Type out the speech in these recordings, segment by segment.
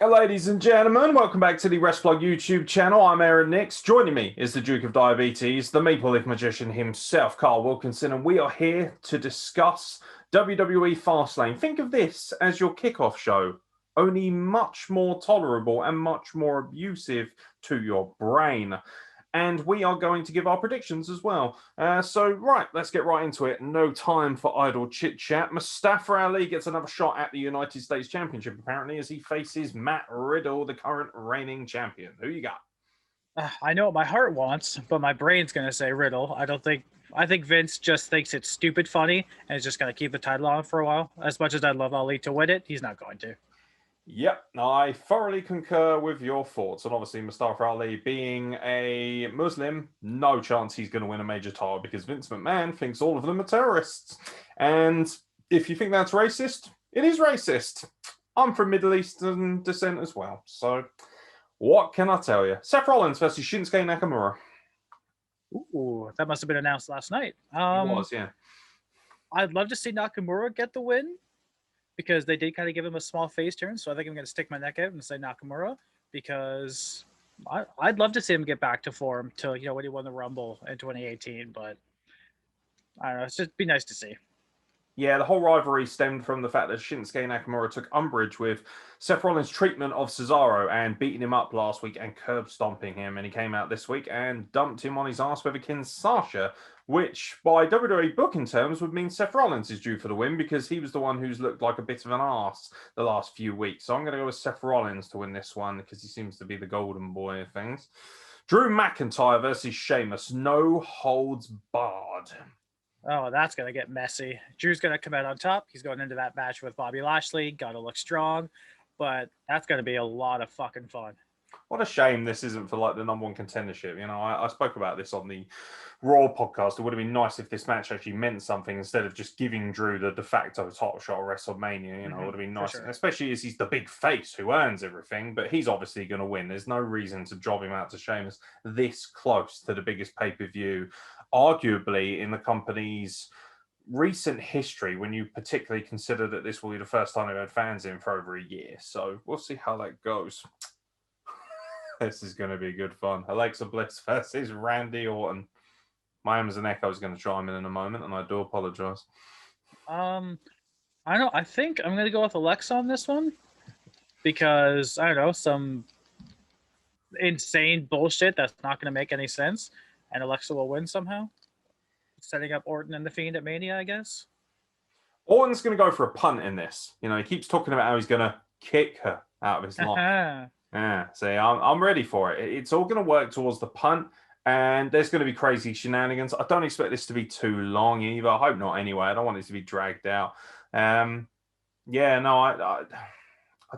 Ladies and gentlemen, welcome back to the Wrestle YouTube channel. I'm Aaron Nix. Joining me is the Duke of Diabetes, the Maple Leaf Magician himself, Carl Wilkinson, and we are here to discuss WWE Fastlane. Think of this as your kickoff show, only much more tolerable and much more abusive to your brain. And we are going to give our predictions as well. Right, let's get right into it. No time for idle chit-chat. Mustafa Ali gets another shot at the United States Championship, apparently, as he faces Matt Riddle, the current reigning champion. Who you got? I know what my heart wants, but my brain's going to say Riddle. I think Vince just thinks it's stupid funny and is just going to keep the title on for a while. As much as I'd love Ali to win it, he's not going to. Yep, I thoroughly concur with your thoughts. And obviously, Mustafa Ali being a Muslim, no chance he's going to win a major title because Vince McMahon thinks all of them are terrorists. And if you think that's racist, it is racist. I'm from Middle Eastern descent as well. So what can I tell you? Seth Rollins versus Shinsuke Nakamura. Ooh, that must have been announced last night. It was, yeah. I'd love to see Nakamura get the win, because they did kind of give him a small face turn. So I think I'm going to stick my neck out and say Nakamura, because I'd love to see him get back to form to, when he won the Rumble in 2018. But I don't know. It's just be nice to see. Yeah, the whole rivalry stemmed from the fact that Shinsuke Nakamura took umbrage with Seth Rollins' treatment of Cesaro and beating him up last week and curb stomping him. And he came out this week and dumped him on his ass with a Kinshasa, which by WWE booking terms would mean Seth Rollins is due for the win because he was the one who's looked like a bit of an ass the last few weeks. So I'm going to go with Seth Rollins to win this one because he seems to be the golden boy of things. Drew McIntyre versus Sheamus, no holds barred. Oh, that's going to get messy. Drew's going to come out on top. He's going into that match with Bobby Lashley. Got to look strong. But that's going to be a lot of fucking fun. What a shame this isn't for like the #1 contendership. You know, I spoke about this on the Raw podcast. It would have been nice if this match actually meant something instead of just giving Drew the de facto top shot at WrestleMania. You know, it would have been nice, sure. especially as he's the big face who earns everything. But he's obviously going to win. There's no reason to job him out to Sheamus this close to the biggest pay-per-view, arguably in the company's recent history, when you particularly consider that this will be the first time they've had fans in for over a year. So we'll see how that goes. This is going to be good fun. Alexa Bliss versus Randy Orton. My Amazon Echo is going to chime in a moment, and I do apologize. I don't know. I think I'm going to go with Alexa on this one because, I don't know, some insane bullshit that's not going to make any sense, and Alexa will win somehow. Setting up Orton and The Fiend at Mania, I guess. Orton's going to go for a punt in this. You know, he keeps talking about how he's going to kick her out of his life. Yeah, see, I'm ready for it. It's all going to work towards the punt, and there's going to be crazy shenanigans. I don't expect this to be too long either. I hope not anyway. I don't want it to be dragged out. I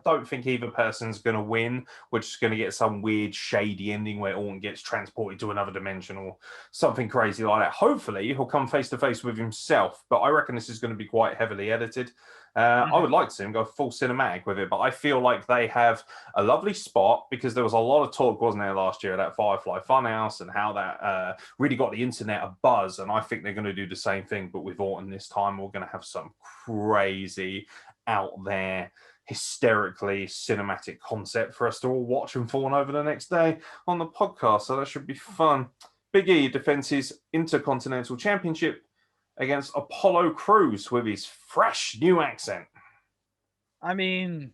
don't think either person's going to win. We're just going to get some weird, shady ending where Orton gets transported to another dimension or something crazy like that. Hopefully, he'll come face-to-face with himself, but I reckon this is going to be quite heavily edited. I would like to see him go full cinematic with it, but I feel like they have a lovely spot because there was a lot of talk, wasn't there, last year, that Firefly Funhouse and how that really got the internet a buzz, and I think they're going to do the same thing, but with Orton this time, we're going to have some crazy, out there, hysterically cinematic concept for us to all watch and fawn over the next day on the podcast, so that should be fun. Big E defends his Intercontinental Championship against Apollo Crews with his fresh new accent. I mean,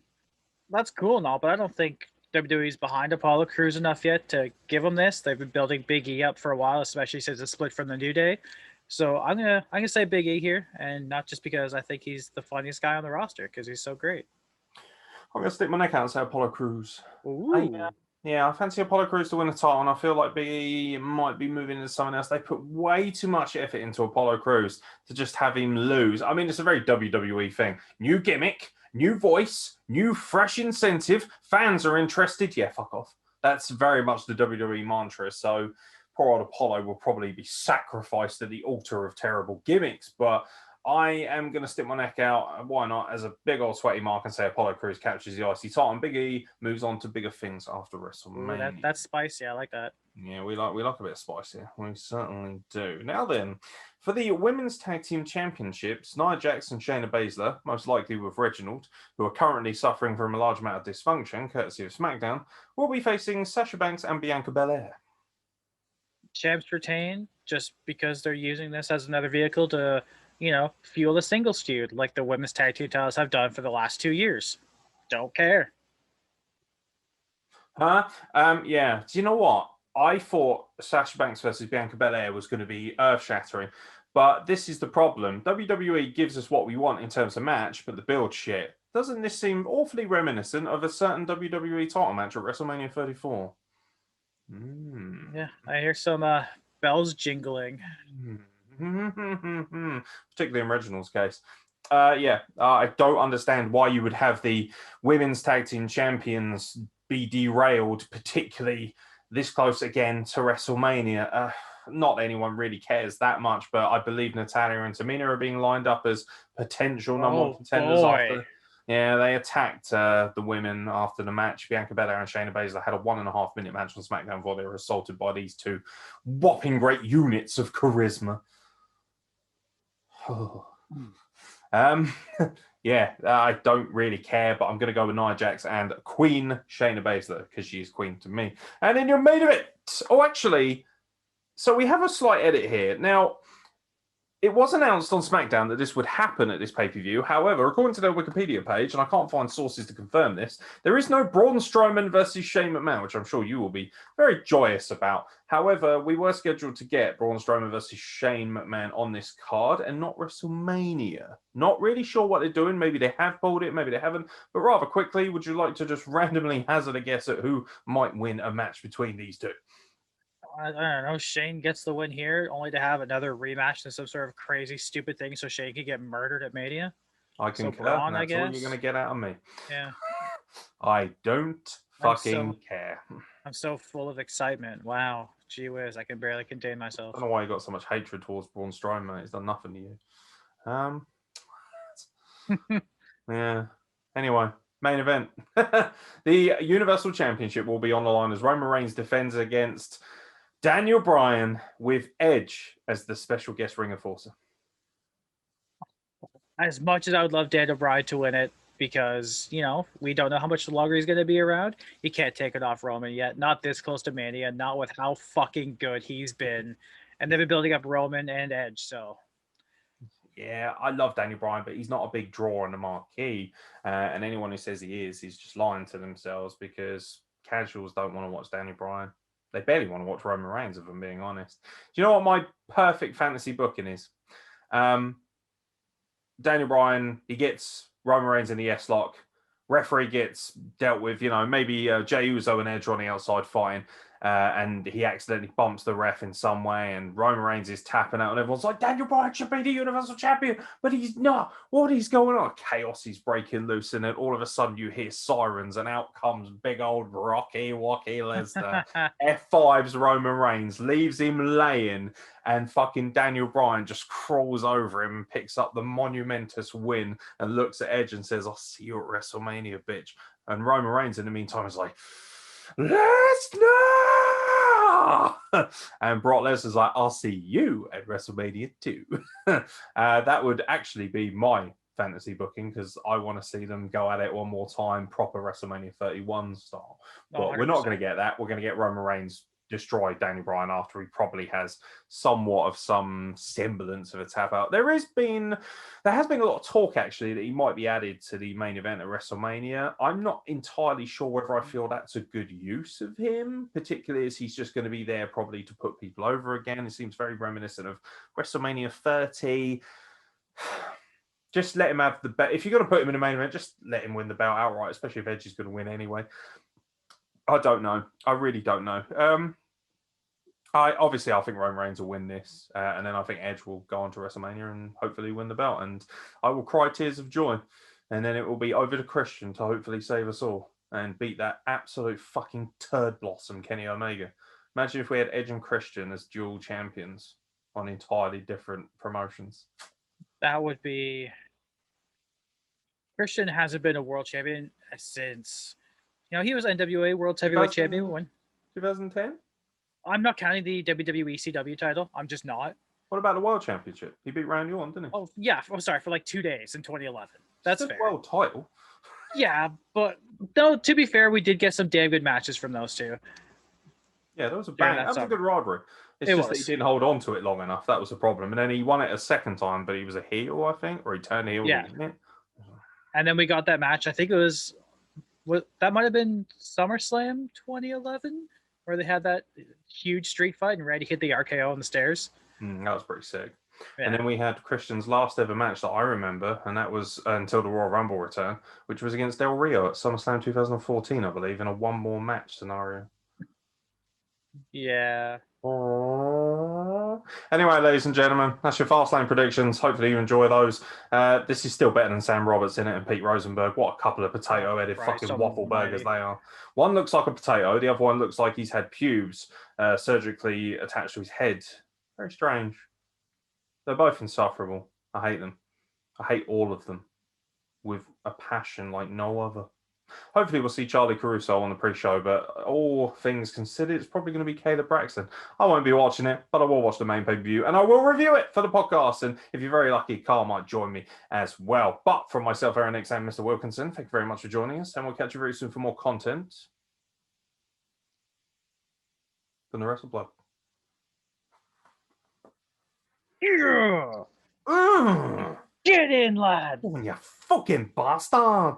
that's cool and all, but I don't think WWE's behind Apollo Crews enough yet to give him this. They've been building Big E up for a while, especially since it split from the New Day. So I'm gonna say Big E here, and not just because I think he's the funniest guy on the roster, because he's so great. I'm going to stick my neck out and say Apollo Crews. Ooh. Yeah, I fancy Apollo Crews to win the title, and I feel like Big E might be moving into something else. They put way too much effort into Apollo Crews to just have him lose. I mean, it's a very WWE thing. New gimmick, new voice, new fresh incentive. Fans are interested. Yeah, fuck off. That's very much the WWE mantra. So poor old Apollo will probably be sacrificed at the altar of terrible gimmicks, but I am going to stick my neck out. Why not? As a big old sweaty mark and say Apollo Crews captures the IC title and Big E moves on to bigger things after WrestleMania. Ooh, that's spicy. I like that. Yeah, we like a bit of spice here. We certainly do. Now then, for the Women's Tag Team Championships, Nia Jax and Shayna Baszler, most likely with Reginald, who are currently suffering from a large amount of dysfunction, courtesy of SmackDown, will be facing Sasha Banks and Bianca Belair. Champs retain just because they're using this as another vehicle to, fuel a singles feud like the women's tag team titles have done for the last 2 years. Don't care. Huh? Yeah. Do you know what? I thought Sasha Banks versus Bianca Belair was going to be earth-shattering, but this is the problem. WWE gives us what we want in terms of match, but the build shit. Doesn't this seem awfully reminiscent of a certain WWE title match at WrestleMania 34? Yeah, I hear some bells jingling. Particularly in Reginald's case. I don't understand why you would have the women's tag team champions be derailed, particularly this close again to WrestleMania. Not that anyone really cares that much, but I believe Natalya and Tamina are being lined up as potential number one contenders after. Yeah, they attacked the women after the match. Bianca Belair and Shayna Baszler had a 1.5 minute match on SmackDown before they were assaulted by these two whopping great units of charisma. Yeah, I don't really care, but I'm going to go with Nia Jax and Queen Shayna Baszler because she's queen to me. And then you're made of it. Oh, actually, so we have a slight edit here. Now, it was announced on SmackDown that this would happen at this pay-per-view. However, according to their Wikipedia page, and I can't find sources to confirm this, there is no Braun Strowman versus Shane McMahon, which I'm sure you will be very joyous about. However, we were scheduled to get Braun Strowman versus Shane McMahon on this card and not WrestleMania. Not really sure what they're doing. Maybe they have pulled it, maybe they haven't. But rather quickly, would you like to just randomly hazard a guess at who might win a match between these two? I don't know. Shane gets the win here, only to have another rematch in some sort of crazy, stupid thing, so Shane could get murdered at Mania. I concur. Braun, that's all you're going to get out of me. Yeah. I don't fucking care. I'm so full of excitement. Wow. Gee whiz, I can barely contain myself. I don't know why you got so much hatred towards Braun Strowman. It's done nothing to you. Yeah. Anyway, main event. The Universal Championship will be on the line as Roman Reigns defends against Daniel Bryan with Edge as the special guest ring enforcer. As much as I would love Daniel Bryan to win it, because, we don't know how much longer he's going to be around, he can't take it off Roman yet. Not this close to Mania, not with how fucking good he's been. And they've been building up Roman and Edge, so... Yeah, I love Daniel Bryan, but he's not a big draw on the marquee. And anyone who says he is just lying to themselves because casuals don't want to watch Daniel Bryan. They barely want to watch Roman Reigns, if I'm being honest. Do you know what my perfect fantasy booking is? Daniel Bryan, he gets Roman Reigns in the S-Lock. Referee gets dealt with, maybe Jey Uso and Edge on the outside fighting. And he accidentally bumps the ref in some way, and Roman Reigns is tapping out, and everyone's like, Daniel Bryan should be the Universal Champion, but he's not. What is going on? Chaos is breaking loose, and then all of a sudden you hear sirens, and out comes big old Rocky Lesnar. F5's Roman Reigns, leaves him laying, and fucking Daniel Bryan just crawls over him and picks up the monumentous win and looks at Edge and says, I'll see you at WrestleMania, bitch. And Roman Reigns, in the meantime, is like, Lesnar! And Brock Lesnar's like, I'll see you at WrestleMania 2. That would actually be my fantasy booking because I want to see them go at it one more time, proper WrestleMania 31 style. But we're not going to get that. We're going to get Roman Reigns destroy Daniel Bryan after he probably has somewhat of some semblance of a tap out. There has been a lot of talk actually that he might be added to the main event at WrestleMania. I'm not entirely sure whether I feel that's a good use of him, particularly as he's just going to be there probably to put people over again. It seems very reminiscent of WrestleMania 30. Just let him have the belt. If you're going to put him in the main event, just let him win the belt outright, especially if Edge is going to win anyway. I don't know. I really don't know. I think Roman Reigns will win this, and then I think Edge will go on to WrestleMania and hopefully win the belt, and I will cry tears of joy, and then it will be over to Christian to hopefully save us all and beat that absolute fucking turd blossom Kenny Omega. Imagine if we had Edge and Christian as dual champions on entirely different promotions. That would be Christian hasn't been a world champion since he was NWA World Heavyweight Champion when 2010. I'm not counting the WWE CW title. I'm just not. What about the World Championship? He beat Randy Orton, didn't he? Oh yeah, I'm sorry, for like 2 days in 2011. That's fair. World title. Yeah, but no. To be fair, we did get some damn good matches from those two. Yeah, that was a bang. That was a good rivalry. It's just that he didn't hold on to it long enough. That was the problem. And then he won it a second time, but he was a heel, I think, or he turned heel. Yeah. And then we got that match. I think it was that might have been SummerSlam 2011, where they had that huge street fight and Randy hit the RKO on the stairs. That was pretty sick. Yeah. And then we had Christian's last ever match that I remember, and that was until the Royal Rumble return, which was against Del Rio at SummerSlam 2014, I believe, in a one more match scenario. Yeah. Anyway, ladies and gentlemen, that's your Fast Lane predictions. Hopefully you enjoy those. This is still better than Sam Roberts in it and Pete Rosenberg. What a couple of potato-headed fucking waffle burgers they are. One looks like a potato. The other one looks like he's had pubes surgically attached to his head. Very strange. They're both insufferable. I hate them. I hate all of them with a passion like no other. Hopefully we'll see Charlie Caruso on the pre-show, but all things considered, it's probably going to be Caleb Braxton. I won't be watching it, but I will watch the main pay-per-view, and I will review it for the podcast, and if you're very lucky, Carl might join me as well. But from myself, Aeron and Mr. Wilkinson, thank you very much for joining us, and we'll catch you very soon for more content from the Wrestle Blog. Yeah. Get in, lad! Oh, you fucking bastard!